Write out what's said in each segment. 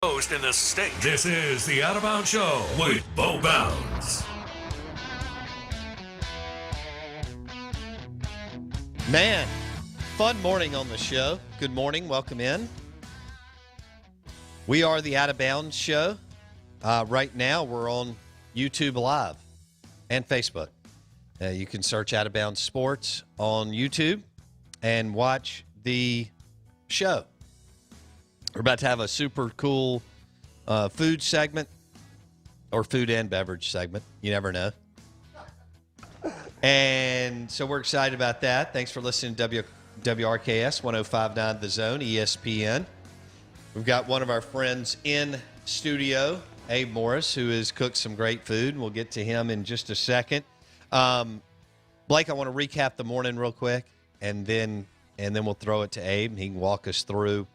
Most in the state. This is the Out of Bounds Show with Bo Bounds. Man, fun morning on the show. Good morning. Welcome in. We are the Out of Bounds Show. Right now, we're on YouTube Live and Facebook. You can search Out of Bounds Sports on YouTube and watch the show. We're about to have a super cool food segment or food and beverage segment. You never know. And so we're excited about that. Thanks for listening to WRKS 105.9 The Zone, ESPN. We've got one of our friends in studio, Abe Morris, who has cooked some great food. And we'll get to him in just a second. Blake, I want to recap the morning real quick, and then we'll throw it to Abe, and he can walk us through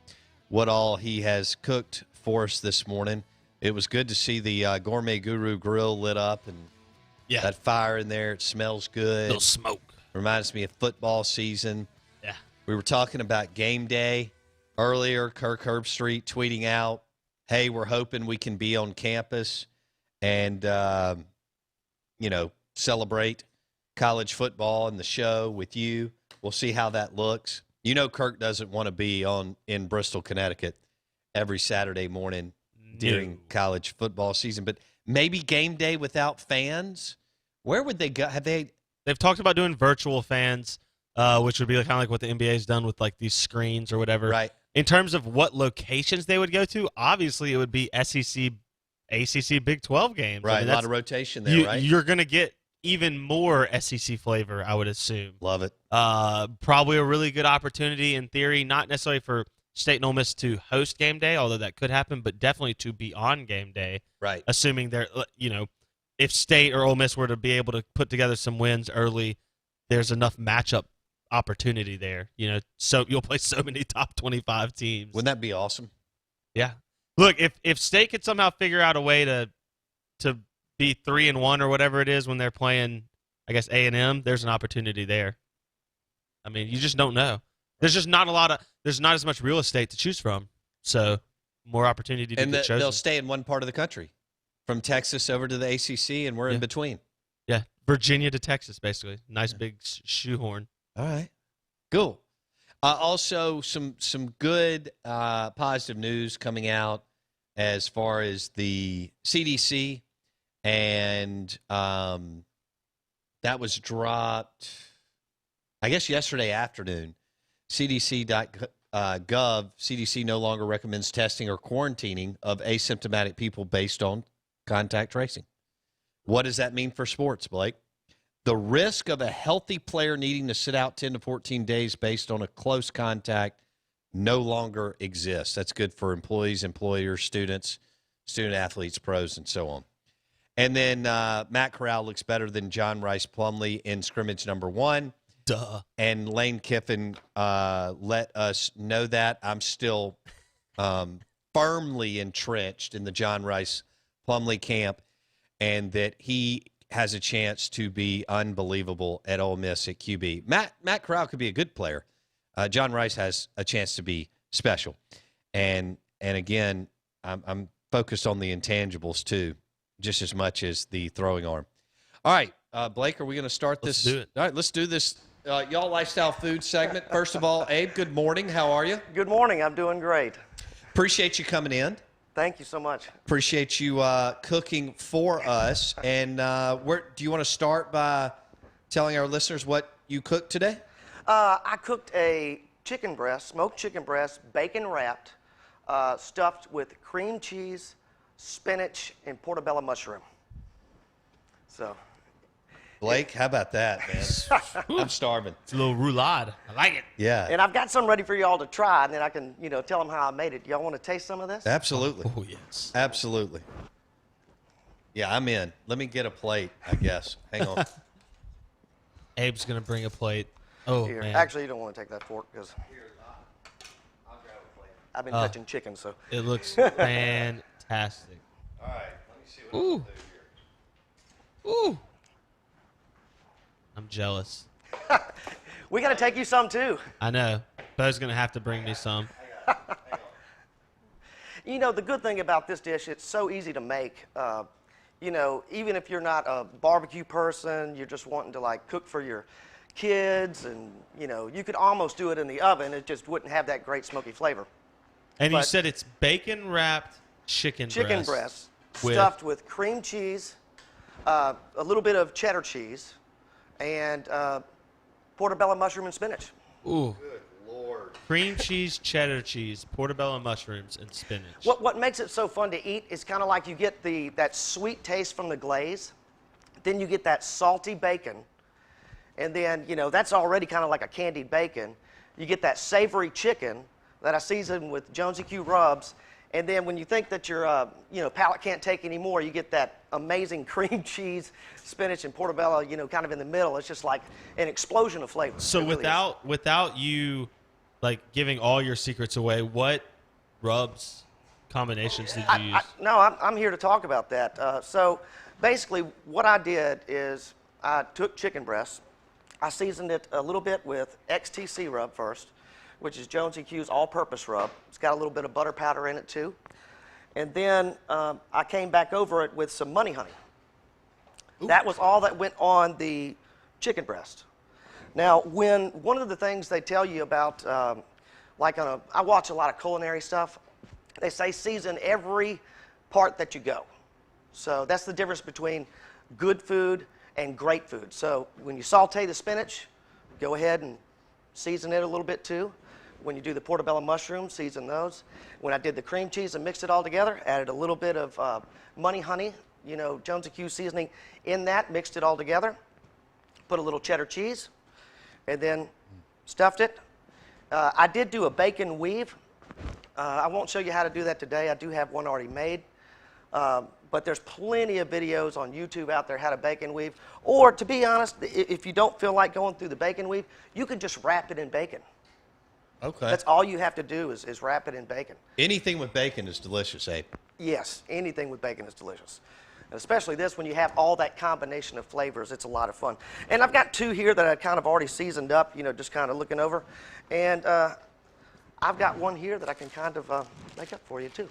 what all he has cooked for us this morning. It was good to see the Gourmet Guru Grill lit up and that fire in there. It smells good. Little smoke. Reminds me of football season. Yeah. We were talking about game day earlier. Kirk Herbstreit tweeting out, hey, we're hoping we can be on campus and, celebrate college football and the show with you. We'll see how that looks. You know, Kirk doesn't want to be in Bristol, Connecticut every Saturday morning during college football season, but maybe game day without fans. Where would they go? They've talked about doing virtual fans, which would be kind of like what the NBA's done with like these screens or whatever. Right. In terms of what locations they would go to, obviously it would be SEC, ACC, Big 12 games. Right, I mean, a lot of rotation there, right? You're going to get even more SEC flavor, I would assume. Love it. Probably a really good opportunity in theory, not necessarily for State and Ole Miss to host game day, although that could happen, but definitely to be on game day. Right. Assuming they're, if State or Ole Miss were to be able to put together some wins early, there's enough matchup opportunity there. So you'll play so many top 25 teams. Wouldn't that be awesome? Yeah. Look, if State could somehow figure out a way to be 3-1 or whatever it is when they're playing, I guess, A&M, there's an opportunity there. I mean, you just don't know. There's just not there's not as much real estate to choose from. So more opportunity to get chosen. They'll stay in one part of the country, from Texas over to the ACC, and we're in between. Yeah, Virginia to Texas, basically. Nice big shoehorn. All right, cool. Also, some good positive news coming out as far as the CDC, and that was dropped, I guess, yesterday afternoon. CDC.gov, CDC no longer recommends testing or quarantining of asymptomatic people based on contact tracing. What does that mean for sports, Blake? The risk of a healthy player needing to sit out 10 to 14 days based on a close contact no longer exists. That's good for employees, employers, students, student athletes, pros, and so on. And then Matt Corral looks better than John Rice Plumlee in scrimmage number 1. Duh. And Lane Kiffin let us know that. I'm still firmly entrenched in the John Rice Plumlee camp, and that he has a chance to be unbelievable at Ole Miss at QB. Matt Corral could be a good player. John Rice has a chance to be special. And again, I'm focused on the intangibles too, just as much as the throwing arm. All right, Blake, are we going to start this? Let's do it. All right, let's do this. Y'all lifestyle food segment. First of all, Abe, good morning. How are you? Good morning. I'm doing great. Appreciate you coming in. Thank you so much. Appreciate you cooking for us. And where do you want to start by telling our listeners what you cooked today? I cooked a chicken breast, smoked chicken breast, bacon wrapped, stuffed with cream cheese, spinach, and portobello mushroom. So. Blake, how about that, man? I'm starving. It's a little roulade. I like it. Yeah. And I've got some ready for y'all to try, and then I can, tell them how I made it. Y'all want to taste some of this? Absolutely. Oh, yes. Absolutely. Yeah, I'm in. Let me get a plate, I guess. Hang on. Abe's going to bring a plate. Oh, Here. man. Actually, you don't want to take that fork because I've been touching chicken, so. It looks fantastic. All right. Let me see what I can do here. Ooh. I'm jealous. We got to take you some, too. I know. Bo's going to have to bring me some. You know, the good thing about this dish, it's so easy to make. You know, even if you're not a barbecue person, you're just wanting to like cook for your kids, and you know, you could almost do it in the oven. It just wouldn't have that great smoky flavor. And you But- said it's bacon wrapped chicken Breast with- stuffed with cream cheese, a little bit of cheddar cheese, and portobello mushroom and spinach. Ooh. Cream cheese, cheddar cheese, portobello mushrooms, and spinach. What makes it so fun to eat is kind of like you get that sweet taste from the glaze, then you get that salty bacon, and then, you know, that's already kind of like a candied bacon. You get that savory chicken that I season with Jonesy Q rubs, and then when you think that your you know, palate can't take any more, you get that amazing cream cheese, spinach, and portobello, you know, kind of in the middle. It's just like an explosion of flavor. So It really is. without you like giving all your secrets away, what rubs combinations did you use? No, I'm here to talk about that. So basically what I did is I took chicken breast, I seasoned it a little bit with XTC rub first, which is Jonesy Q's all-purpose rub. It's got a little bit of butter powder in it too. And then I came back over it with some money honey. Ooh. That was all that went on the chicken breast. Now, one of the things they tell you about, I watch a lot of culinary stuff. They say season every part that you go. So that's the difference between good food and great food. So when you saute the spinach, go ahead and season it a little bit too. When you do the portobello mushrooms, season those. When I did the cream cheese and mixed it all together, added a little bit of money honey, you know, Jonesy Q seasoning in that, mixed it all together. Put a little cheddar cheese, and then stuffed it. I did do a bacon weave. I won't show you how to do that today. I do have one already made. But there's plenty of videos on YouTube out there how to bacon weave. Or to be honest, if you don't feel like going through the bacon weave, you can just wrap it in bacon. Okay. That's all you have to do is wrap it in bacon. Anything with bacon is delicious, Abe. Yes, anything with bacon is delicious. And especially this, when you have all that combination of flavors, it's a lot of fun. And I've got two here that I kind of already seasoned up, you know, just kind of looking over. And I've got one here that I can kind of make up for you too.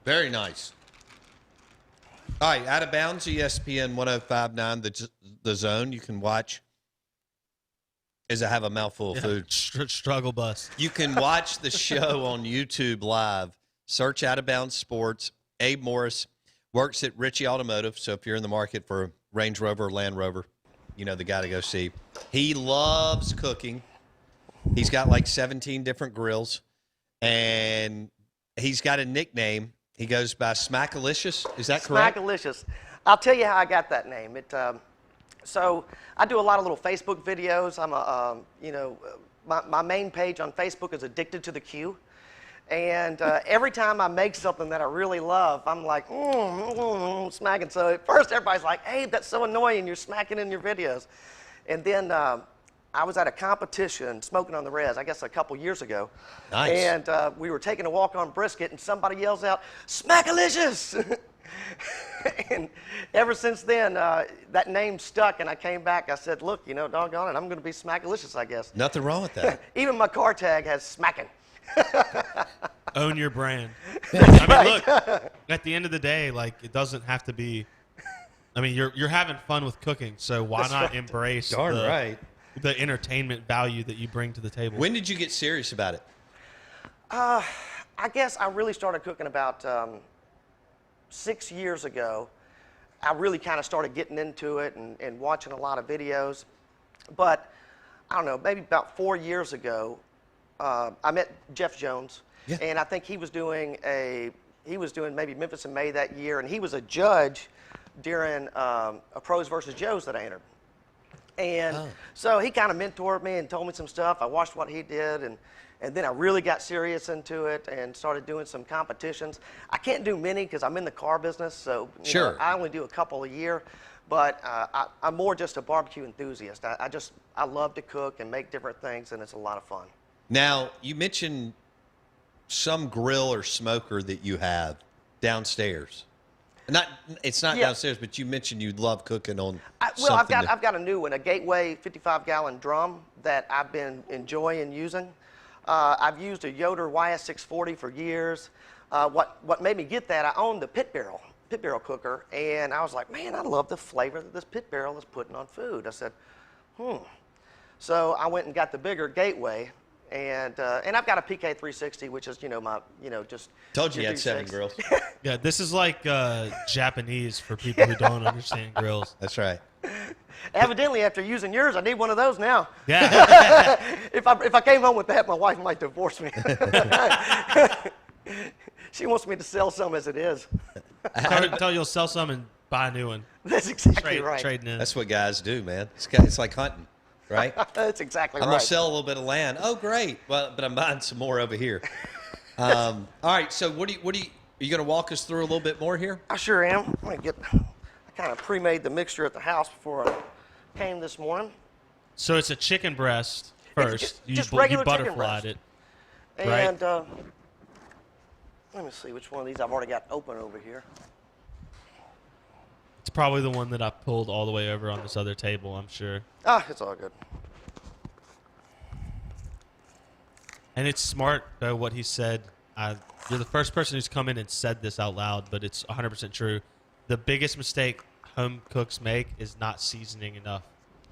Very nice. All right, Out of Bounds, ESPN 105.9, the Zone. You can watch. As I have a mouthful of food. Struggle bus. You can watch the show on YouTube live. Search Out of Bounds Sports. Abe Morris works at Ritchie Automotive, so if you're in the market for a Range Rover or Land Rover, you know the guy to go see. He loves cooking. He's got like 17 different grills, and he's got a nickname. He goes by Smackalicious. Is that correct? Smackalicious. I'll tell you how I got that name. So I do a lot of little Facebook videos. I'm you know, my main page on Facebook is Addicted to the Q. And every time I make something that I really love, I'm like, smacking. So at first everybody's like, hey, that's so annoying, you're smacking in your videos. And then I was at a competition, Smoking on the Res, I guess a couple years ago. Nice. And we were taking a walk on brisket, and somebody yells out, Smackalicious! And ever since then, that name stuck, and I came back. I said, look, you know, doggone it, I'm going to be Smackalicious, I guess. Nothing wrong with that. Even my car tag has smacking. Own your brand. I mean, look, at the end of the day, like, it doesn't have to be. I mean, you're having fun with cooking, so why That's not right. embrace Darn right. the entertainment value that you bring to the table? When did you get serious about it? I guess I really started cooking about 6 years ago. I really kind of started getting into it and watching a lot of videos. But I don't know, maybe about 4 years ago, I met Jeff Jones, Yeah. and I think he was doing maybe Memphis in May that year, and he was a judge during a Pros versus Joes that I entered. And so he kind of mentored me and told me some stuff. I watched what he did, and then I really got serious into it and started doing some competitions. I can't do many because I'm in the car business, so you know, I only do a couple a year. But I'm more just a barbecue enthusiast. I love to cook and make different things, and it's a lot of fun. Now, you mentioned some grill or smoker that you have downstairs. It's not downstairs, but you mentioned you love cooking on something. I've got a new one, a Gateway 55-gallon drum that I've been enjoying using. I've used a Yoder YS640 for years. what made me get that, I owned the pit barrel cooker, and I was like, man, I love the flavor that this pit barrel is putting on food. I said, So I went and got the bigger Gateway, and I've got a PK 360, which is my just. Told you your you had 7 360. grills. Yeah, this is like Japanese for people who don't understand grills. That's right. Evidently, after using yours, I need one of those now. Yeah. If I came home with that, my wife might divorce me. She wants me to sell some as it is. Tell you'll sell some and buy a new one. That's exactly right. Trading in. That's what guys do, man. It's like hunting, right? That's exactly I'm right. gonna sell a little bit of land. Oh, great. Well, but I'm buying some more over here. All right. So, are you gonna walk us through a little bit more here? I sure am. I kind of pre-made the mixture at the house before I came this morning. So it's a chicken breast first. just you regular chicken butterflied breast. it. And let me see which one of these I've already got open over here. It's probably the one that I pulled all the way over on this other table, I'm sure. It's all good. And it's smart, though, what he said. You're the first person who's come in and said this out loud, but it's 100% true. The biggest mistake home cooks make is not seasoning enough.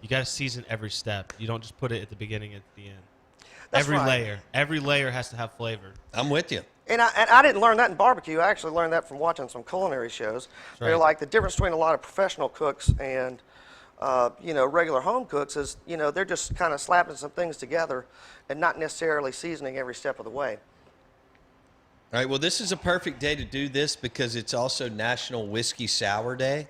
You got to season every step. You don't just put it at the beginning and at the end. That's right. Every layer has to have flavor. I'm with you. And I didn't learn that in barbecue. I actually learned that from watching some culinary shows. Right. They're like the difference between a lot of professional cooks and regular home cooks is they're just kind of slapping some things together and not necessarily seasoning every step of the way. All right. Well, this is a perfect day to do this because it's also National Whiskey Sour Day.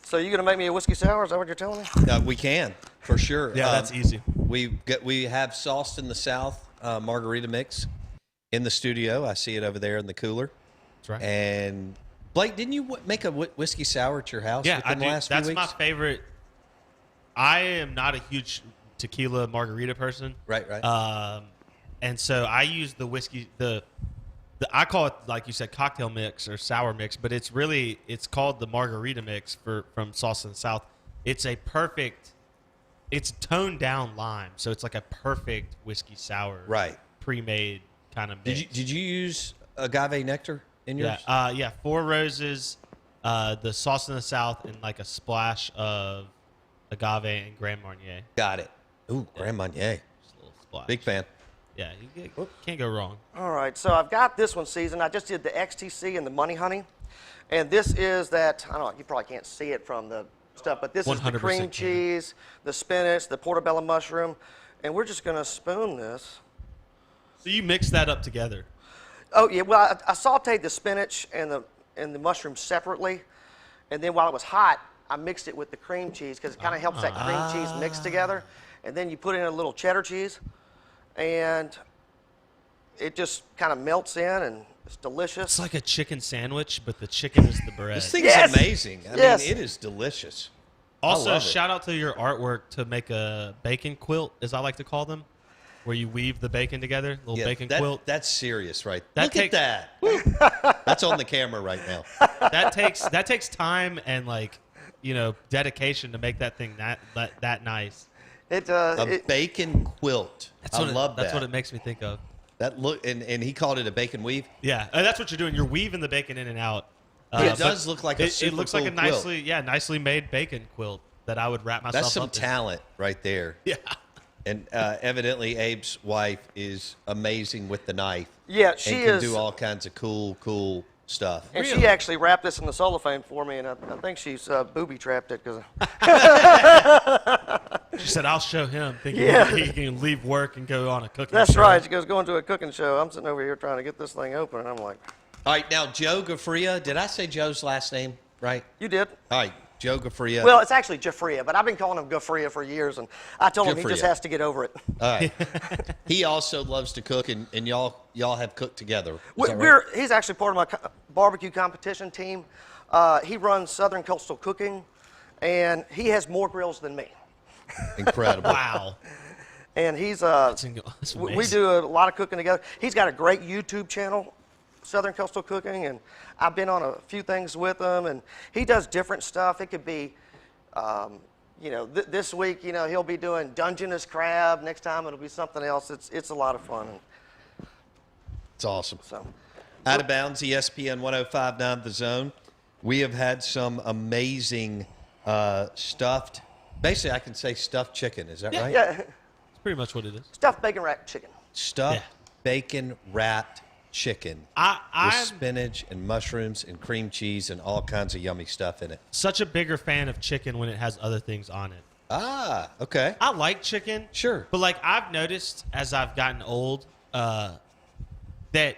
So you gonna make me a whiskey sour? Is that what you're telling me? We can for sure. Yeah, that's easy. We have Sauced in the South margarita mix in the studio. I see it over there in the cooler. That's right. And Blake, didn't you make a whiskey sour at your house? Yeah, within I the do. last few That's weeks? my favorite. I am not a huge tequila margarita person. Right. And so I use the whiskey, I call it, like you said, cocktail mix or sour mix, but it's called the margarita mix from Sauce in the South. It's toned down lime, so it's like a perfect whiskey sour, Right. pre-made kind of mix. Did you use agave nectar in yours? Yeah, 4 Roses, the Sauce in the South, and like a splash of agave and Grand Marnier. Got it. Ooh, Grand Marnier. Just a little splash. Big fan. Yeah, can't go wrong. All right, so I've got this one seasoned. I just did the XTC and the Money Honey. And this is that, I don't know, you probably can't see it from the stuff, but this is the 100% cream can. cheese, the spinach, the portobello mushroom. And we're just going to spoon this. So you mix that up together. Oh, yeah, well, I sauteed the spinach and the mushroom separately. And then while it was hot, I mixed it with the cream cheese because it kind of helps that cream cheese mix together. And then you put in a little cheddar cheese. And it just kind of melts in, and it's delicious. It's like a chicken sandwich, but the chicken is the bread. This thing Yes! is amazing. I Yes! mean, it is delicious. Also, love it. shout out to your artwork to make a bacon quilt, as I like to call them, where you weave the bacon together, little bacon quilt. That's serious, right? That Look at that. That's on the camera right now. That takes time and dedication to make that thing that nice. A bacon quilt. I love that. That's what it makes me think of. That look, and he called it a bacon weave. Yeah, that's what you're doing. You're weaving the bacon in and out. It does look like a super It looks cool like a quilt. nicely made bacon quilt that I would wrap myself That's some up in. talent right there. Yeah. And evidently, Abe's wife is amazing with the knife. Yeah, she and can is. do all kinds of cool stuff. And she actually wrapped this in the cellophane for me, and I think she's booby-trapped it because She said, "I'll show him," thinking Yeah. he can leave work and go on a cooking that's show. right. She goes going to a cooking show. I'm sitting over here trying to get this thing open, and I'm like, All right, now Joe Gaffria. Did I say Joe's last name right? you did? All right, Joe Gaffria. Well, it's actually Jafria, but I've been calling him Gaffria for years, and I told him he just Jafria. has to get over it. All right. He also loves to cook, and y'all have cooked together. Is that right? He's actually part of my barbecue competition team. He runs Southern Coastal Cooking, and he has more grills than me. Incredible. Wow. And he's That's we amazing. do a lot of cooking together. He's got a great YouTube channel, Southern Coastal Cooking, and I've been on a few things with him, and he does different stuff. It could be, this week, he'll be doing Dungeness crab. Next time it'll be something else. It's a lot of fun. It's awesome. So, Out of Bounds, ESPN 105.9 The Zone. We have had some amazing stuffed, basically I can say stuffed chicken. Is that right? Yeah, It's pretty much what it is. stuffed bacon wrapped chicken. Stuffed bacon wrapped chicken with I'm spinach and mushrooms and cream cheese and all kinds of yummy stuff in it. such a bigger fan of chicken when it has other things on it. Ah, okay. I like chicken. Sure. But like I've noticed as I've gotten old, that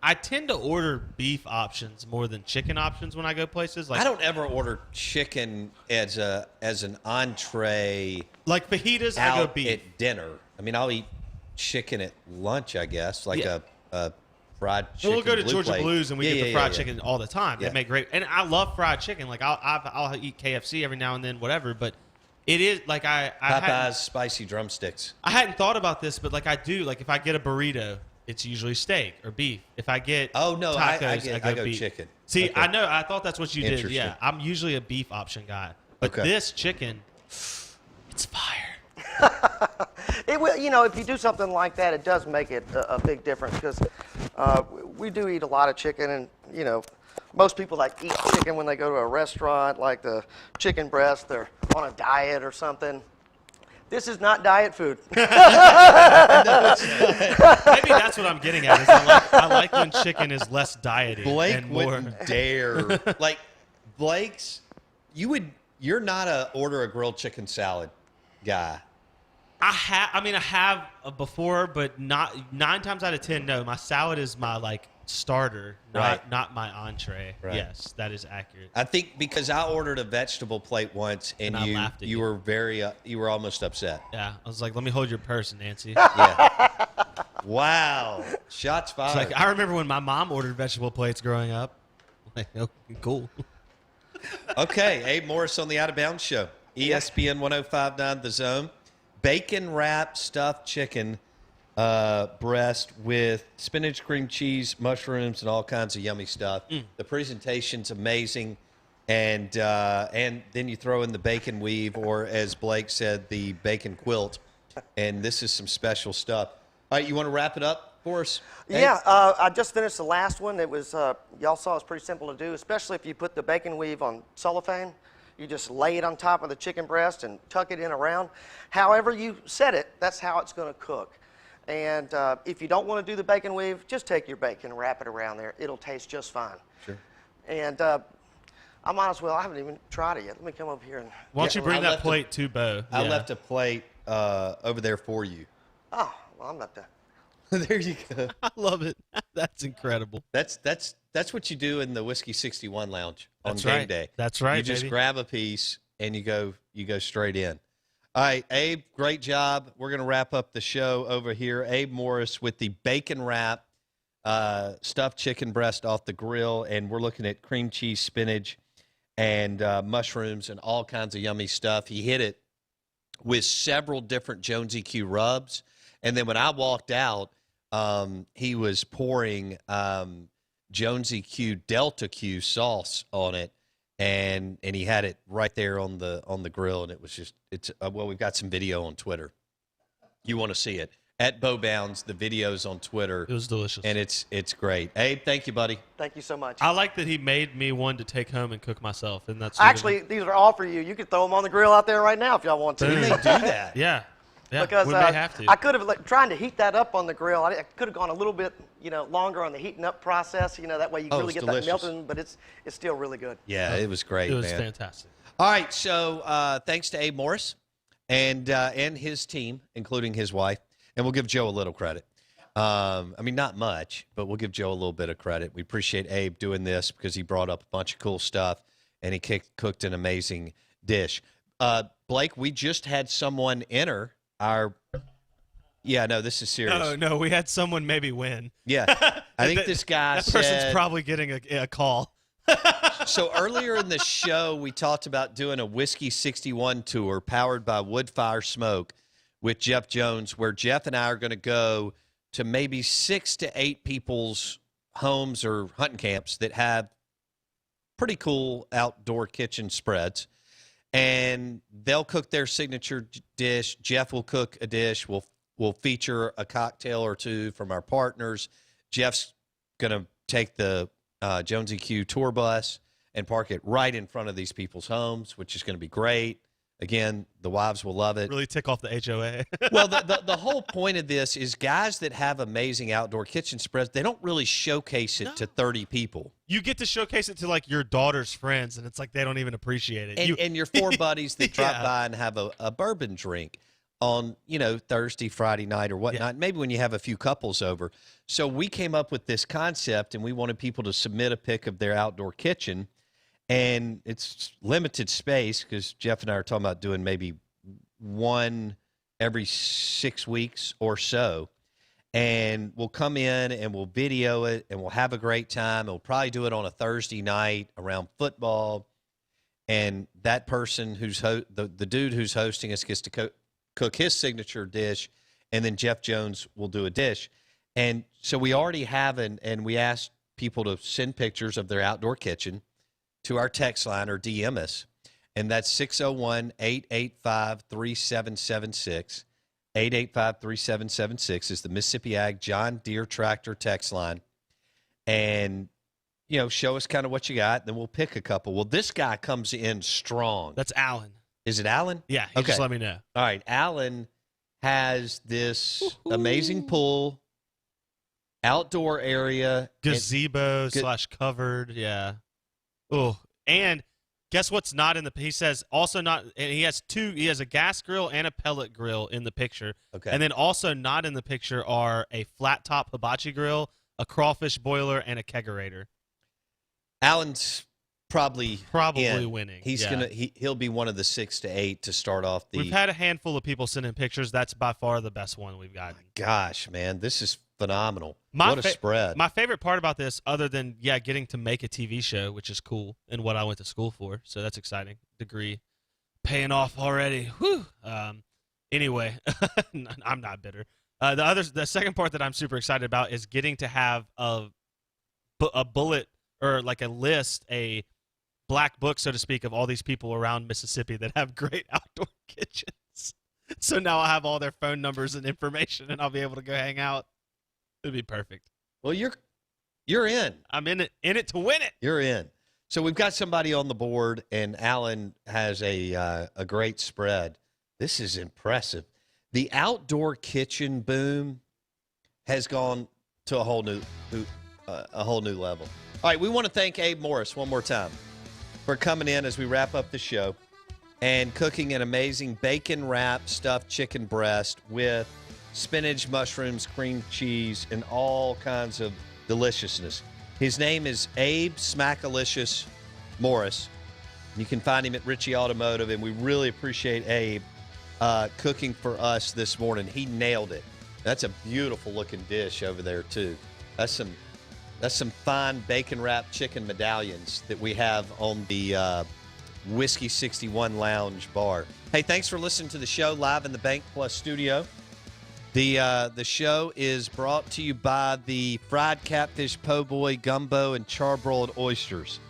I tend to order beef options more than chicken options when I go places. Like I don't ever order chicken as an entree like fajitas, out I go beef. at dinner. I mean, I'll eat chicken at lunch, I guess, like a fried chicken. We'll go to blue Georgia plate. Blues and we get the fried chicken all the time. Yeah. They make great, and I love fried chicken. Like I'll eat KFC every now and then, whatever. But it is like Popeye's spicy drumsticks. I hadn't thought about this, but like I do. Like if I get a burrito, it's usually steak or beef. If I get No, tacos, I go beef. chicken. See, Okay. I know. I thought that's what you did. Interesting. Yeah, I'm usually a beef option guy, but Okay. this chicken, it's fire. It will, if you do something like that, it does make it a big difference because we do eat a lot of chicken, and most people that eat chicken when they go to a restaurant, like the chicken breast, they're on a diet or something. This is not diet food. Maybe that's what I'm getting at. Is I like when chicken is less diety Blake and more. wouldn't dare. Like Blake's, you're not a order a grilled chicken salad guy. I have before, but not 9 times out of 10. No, my salad is my starter, not my entree. Right. Yes, that is accurate. I think because I ordered a vegetable plate once and And I laughed at you you. were you were almost upset. Yeah, I was like, let me hold your purse, Nancy. Yeah. Wow. Shots It's fired. like I remember when my mom ordered vegetable plates growing up. Like, okay, cool. Okay, Abe Morris on the Out of Bounds Show. ESPN 105.9 The Zone. Bacon wrapped stuffed chicken breast with spinach, cream cheese, mushrooms, and all kinds of yummy stuff. The presentation's amazing, and then you throw in the bacon weave, or as Blake said, the bacon quilt, and this is some special stuff. All right, you want to wrap it up for us? Abe? Yeah, I just finished the last one. It was, y'all saw it's pretty simple to do, especially if you put the bacon weave on cellophane. You just lay it on top of the chicken breast and tuck it in around. However you set it, that's how it's going to cook. And if you don't want to do the bacon weave, just take your bacon and wrap it around there. It'll taste just fine. Sure. And I might as well. I haven't even tried it yet. Let me come over here and. Why don't you bring I that left plate to Bo? I Yeah. left a plate over there for you. Oh, well, I'm not done. There you go. I love it. That's incredible. That's what you do in the Whiskey 61 Lounge on That's game right. day. That's right, You just baby. grab a piece and you go straight in. All right, Abe, great job. We're going to wrap up the show over here. Abe Morris with the bacon wrap stuffed chicken breast off the grill, and we're looking at cream cheese, spinach, and mushrooms and all kinds of yummy stuff. He hit it with several different Jonesy Q rubs, and then when I walked out, he was pouring Jonesy Q Delta Q sauce on it, and he had it right there on the grill, and it was just we've got some video on Twitter. You want to see it at Bo Bounds? The video's on Twitter. It was delicious. And it's great. Abe, thank you, buddy. Thank you so much. I like that he made me one to take home and cook myself, and that's Actually, these are all for you. You could throw them on the grill out there right now if y'all want to. We may do that. yeah. Because we may have to. I could have trying to heat that up on the grill. I could have gone a little bit, longer on the heating up process. That way you can really it's get delicious. that melting. But it's still really good. Yeah, it was great, it was man. fantastic. All right, so thanks to Abe Morris and his team, including his wife, and we'll give Joe a little credit. Not much, but we'll give Joe a little bit of credit. We appreciate Abe doing this because he brought up a bunch of cool stuff, and he cooked an amazing dish. Blake, we just had someone enter our – yeah, no, this is serious. No, we had someone maybe win. Yeah, I think this guy That person's said – probably getting a call. So earlier in the show, we talked about doing a Whiskey 61 tour powered by Woodfire Smoke with Jeff Jones, where Jeff and I are going to go to maybe 6 to 8 people's homes or hunting camps that have pretty cool outdoor kitchen spreads. And they'll cook their signature dish. Jeff will cook a dish. We'll feature a cocktail or two from our partners. Jeff's going to take the Jonesy Q tour bus and park it right in front of these people's homes, which is going to be great. Again, the wives will love it. Really tick off the HOA. Well, the whole point of this is guys that have amazing outdoor kitchen spreads, they don't really showcase it to 30 people. You get to showcase it to, like, your daughter's friends, and it's like they don't even appreciate it. And your 4 buddies that drop Yeah. by and have a bourbon drink on, Thursday, Friday night or whatnot, maybe when you have a few couples over. So we came up with this concept, and we wanted people to submit a pic of their outdoor kitchen. And it's limited space because Jeff and I are talking about doing maybe one every 6 weeks or so. And we'll come in and we'll video it and we'll have a great time. We'll probably do it on a Thursday night around football. And that person who's the dude who's hosting us gets to cook his signature dish. And then Jeff Jones will do a dish. And so we already have and we asked people to send pictures of their outdoor kitchen to our text line or DM us, and that's 601-885-3776. 885-3776 is the Mississippi Ag John Deere Tractor text line. And, show us kind of what you got, then we'll pick a couple. Well, this guy comes in strong. That's Alan. Is it Alan? Yeah, he just let me know. All right, Alan has this amazing pool, outdoor area. Gazebo / covered, yeah. Oh, and guess what's not in the? He says also not. And he has a gas grill and a pellet grill in the picture. Okay. And then also not in the picture are a flat top hibachi grill, a crawfish boiler, and a kegerator. Alan's probably in. winning. He's he'll be one of the 6 to 8 to start off the. We've had a handful of people send in pictures. That's by far the best one we've gotten. Gosh, man, this is phenomenal. What a spread. My favorite part about this, other than getting to make a TV show, which is cool and what I went to school for, so that's exciting. Degree paying off already. Whew. Anyway, I'm not bitter. The second part that I'm super excited about is getting to have a bullet or like a list, a black book, so to speak, of all these people around Mississippi that have great outdoor kitchens. So now I'll have all their phone numbers and information, and I'll be able to go hang out. It'd be perfect. Well, you're in. I'm in it to win it. You're in. So we've got somebody on the board, and Alan has a great spread. This is impressive. The outdoor kitchen boom has gone to a whole new level. All right, we want to thank Abe Morris one more time for coming in as we wrap up the show and cooking an amazing bacon-wrapped stuffed chicken breast with spinach, mushrooms, cream cheese, and all kinds of deliciousness. His name is Abe Smackalicious Morris. You can find him at Ritchie Automotive, and we really appreciate Abe cooking for us this morning. He nailed it. That's a beautiful-looking dish over there, too. That's some fine bacon-wrapped chicken medallions that we have on the Whiskey 61 Lounge bar. Hey, thanks for listening to the show live in the Bank Plus studio. The show is brought to you by the fried catfish po' boy, gumbo, and charbroiled oysters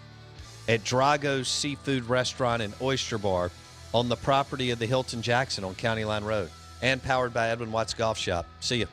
at Drago's Seafood Restaurant and Oyster Bar on the property of the Hilton Jackson on County Line Road, and powered by Edwin Watts Golf Shop. See you.